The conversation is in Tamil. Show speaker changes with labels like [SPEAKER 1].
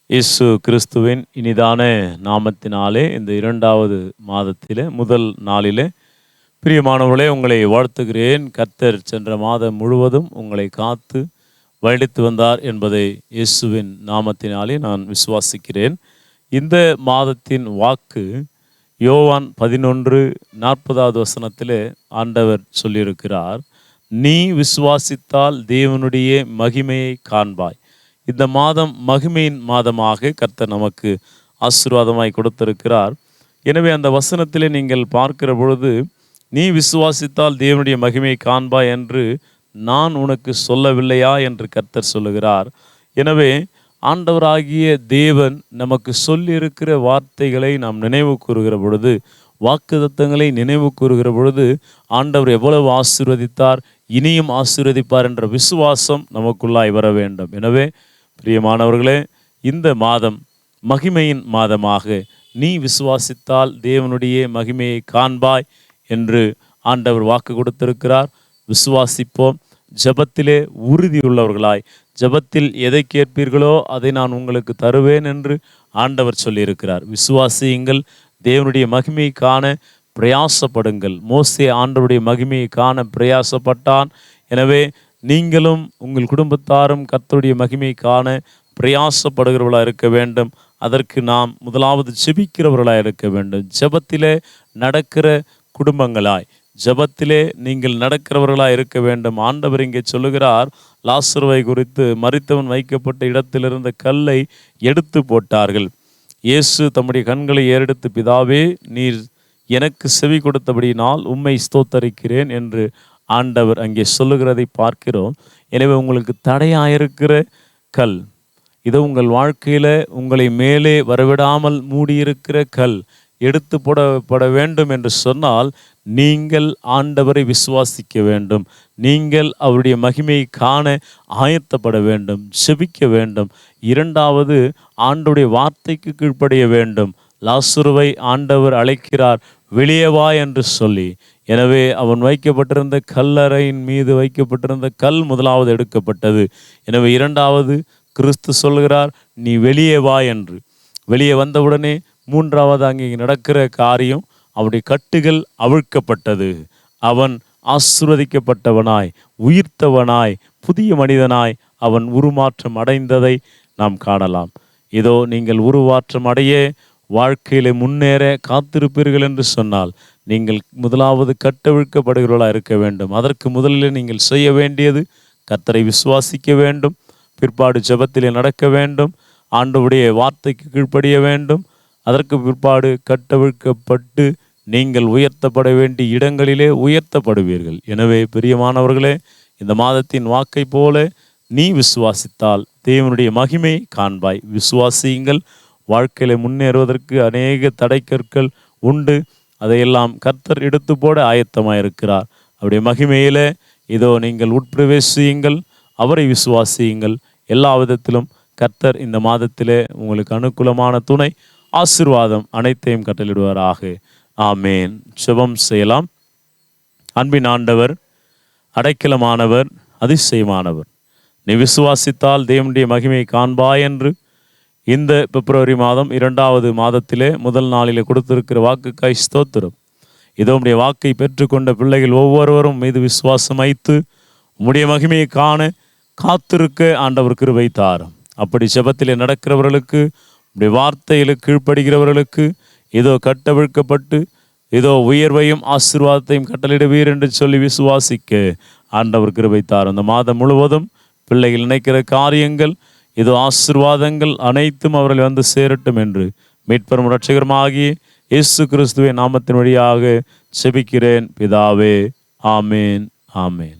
[SPEAKER 1] இயேசு கிறிஸ்துவின் இனிதான நாமத்தினாலே இந்த 2வது மாதத்திலே முதல் நாளிலே பிரியமானவர்களே, உங்களை வாழ்த்துகிறேன். கர்த்தர் சென்ற மாதம் முழுவதும் உங்களை காத்து வழிநடத்தி வந்தார் என்பதை இயேசுவின் நாமத்தினாலே நான் விசுவாசிக்கிறேன். இந்த மாதத்தின் வாக்கு யோவான் 11:40 வசனத்திலே ஆண்டவர் சொல்லியிருக்கிறார், நீ விசுவாசித்தால் தேவனுடைய மகிமையை காண்பாய். இந்த மாதம் மகிமையின் மாதமாக கர்த்தர் நமக்கு ஆசீர்வாதமாய் கொடுத்திருக்கிறார். எனவே அந்த வசனத்திலே நீங்கள் பார்க்கிற பொழுது, நீ விசுவாசித்தால் தேவனுடைய மகிமையை காண்பாய் என்று நான் உனக்கு சொல்லவில்லையா என்று கர்த்தர் சொல்லுகிறார். எனவே ஆண்டவராகிய தேவன் நமக்கு சொல்லியிருக்கிற வார்த்தைகளை நாம் நினைவு கூறுகிற பொழுது, வாக்குத்தத்தங்களை நினைவு கூறுகிற பொழுது, ஆண்டவர் எவ்வளவு ஆசீர்வதித்தார், இனியும் ஆசீர்வதிப்பார் என்ற விசுவாசம் நமக்குள்ளாய் வர வேண்டும். எனவே பிரியமானவர்களே, இந்த மாதம் மகிமையின் மாதமாக நீ விசுவாசித்தால் தேவனுடைய மகிமையை காண்பாய் என்று ஆண்டவர் வாக்கு கொடுத்திருக்கிறார். விசுவாசிப்போம். ஜெபத்திலே உறுதியுள்ளவர்களாய், ஜெபத்தில் எதை கேட்பீர்களோ அதை நான் உங்களுக்கு தருவேன் என்று ஆண்டவர் சொல்லியிருக்கிறார். விசுவாசியுங்கள், தேவனுடைய மகிமையை காண பிரயாசப்படுங்கள். மோசே ஆண்டவருடைய மகிமையை காண பிரயாசப்பட்டான். எனவே நீங்களும் உங்கள் குடும்பத்தாரும் கர்த்தருடைய மகிமையை காண பிரயாசப்படுகிறவர்களாக இருக்க வேண்டும். அதற்கு நாம் முதலாவது ஜெபிக்கிறவர்களாக இருக்க வேண்டும். ஜெபத்திலே நடக்கிற குடும்பங்களாய், ஜெபத்திலே நீங்கள் நடக்கிறவர்களாக இருக்க வேண்டும். ஆண்டவர் இங்கே சொல்லுகிறார், லாசருவை குறித்து, மரித்தவன் வைக்கப்பட்ட இடத்திலிருந்த கல்லை எடுத்து போட்டார்கள். இயேசு தம்முடைய கண்களை ஏறெடுத்து, பிதாவே, நீர் எனக்கு செவி கொடுத்தபடியினால் உம்மை ஸ்தோத்தரிக்கிறேன் என்று ஆண்டவர் அங்கே சொல்லுகிறதை பார்க்கிறோம். எனவே உங்களுக்கு தடையாயிருக்கிற கல், இது உங்கள் வாழ்க்கையில் உங்களை மேலே வரவிடாமல் மூடியிருக்கிற கல் எடுத்து போடப்பட வேண்டும் என்று சொன்னால், நீங்கள் ஆண்டவரை விசுவாசிக்க வேண்டும். நீங்கள் அவருடைய மகிமையை காண ஆயத்தப்பட வேண்டும், செபிக்க வேண்டும். 2வது, ஆண்டவருடைய வார்த்தைக்கு கீழ்ப்படிய வேண்டும். லாசருவை ஆண்டவர் அழைக்கிறார், வெளியே வா என்று சொல்லி. எனவே அவன் வைக்கப்பட்டிருந்த கல்லறையின் மீது வைக்கப்பட்டிருந்த கல் முதலாவது எடுக்கப்பட்டது. எனவே 2வது கிறிஸ்து சொல்கிறார், நீ வெளியே வா என்று. வெளியே வந்தவுடனே 3வது அங்கே நடக்கிற காரியம், அவருடைய கட்டுகள் அவிழ்க்கப்பட்டது. அவன் ஆசீர்வதிக்கப்பட்டவனாய், உயிர்த்தவனாய், புதிய மனிதனாய் அவன் உருமாற்றம் அடைந்ததை நாம் காணலாம். இதோ நீங்கள் உருமாற்றம் அடைய, வாழ்க்கையிலே முன்னேற காத்திருப்பீர்கள் என்று சொன்னால், நீங்கள் முதலாவது கட்டவிழ்க்கப்படுகிறவர்களாக இருக்க வேண்டும். அதற்கு முதலில் நீங்கள் செய்ய வேண்டியது கர்த்தரை விசுவாசிக்க வேண்டும். பிற்பாடு ஜெபத்திலே நடக்க வேண்டும். ஆண்டவருடைய வார்த்தைக்கு கீழ்ப்படிய வேண்டும். அதற்கு பிற்பாடு கட்டவிழ்க்கப்பட்டு நீங்கள் உயர்த்தப்பட வேண்டிய இடங்களிலே உயர்த்தப்படுவீர்கள். எனவே பிரியமானவர்களே, இந்த மாதத்தின் வாக்கை போல நீ விசுவாசித்தால் தேவனுடைய மகிமையை காண்பாய். விசுவாசியுங்கள். வாழ்க்கையில் முன்னேறுவதற்கு அநேக தடைக்கற்கள் உண்டு. அதையெல்லாம் கர்த்தர் எடுத்து போட ஆயத்தமாயிருக்கிறார். அவருடைய மகிமையில் இதோ நீங்கள் உட்பிரவேசியுங்கள், அவரை விசுவாசியுங்கள். எல்லா விதத்திலும் கர்த்தர் இந்த மாதத்திலே உங்களுக்கு அனுகூலமான துணை, ஆசீர்வாதம் அனைத்தையும் கட்டளிடுவாராக. ஆமேன். ஜெபம் செய்யலாம். அன்பின் ஆண்டவர், அடைக்கலமானவர், அதிசயமானவர், நீ விசுவாசித்தால் தேவனுடைய மகிமையை காண்பாய் என்று இந்த பிப்ரவரி மாதம் 2வது மாதத்திலே முதல் நாளிலே கொடுத்திருக்கிற வாக்குக்காய் ஸ்தோத்திரம். இதோ உம்முடைய வாக்கை பெற்றுக்கொண்ட பிள்ளைகள் ஒவ்வொருவரும் மீது விசுவாசம் வைத்து உம்முடைய மகிமையை காண காத்திருக்க ஆண்டவர் கிருபை தாரும். அப்படி ஜெபத்திலே நடக்கிறவர்களுக்கு, உம்முடைய வார்த்தைகளுக்கு கீழ்ப்படுகிறவர்களுக்கு இதோ கட்டவிழ்க்கப்பட்டு இதோ உயர்வையும் ஆசீர்வாதத்தையும் கட்டளிடுவீர் என்று சொல்லி விசுவாசிக்க ஆண்டவர் கிருபை தாரும். இந்த மாதம் முழுவதும் பிள்ளைகள் நினைக்கிற காரியங்கள், இதோ ஆசீர்வாதங்கள் அனைத்தும் அவர்கள் வந்து சேரட்டும் என்று மீட்பரும் இரட்சகருமாகிய இயேசு கிறிஸ்துவின் நாமத்தின் வழியாக செபிக்கிறேன் பிதாவே. ஆமேன், ஆமேன்.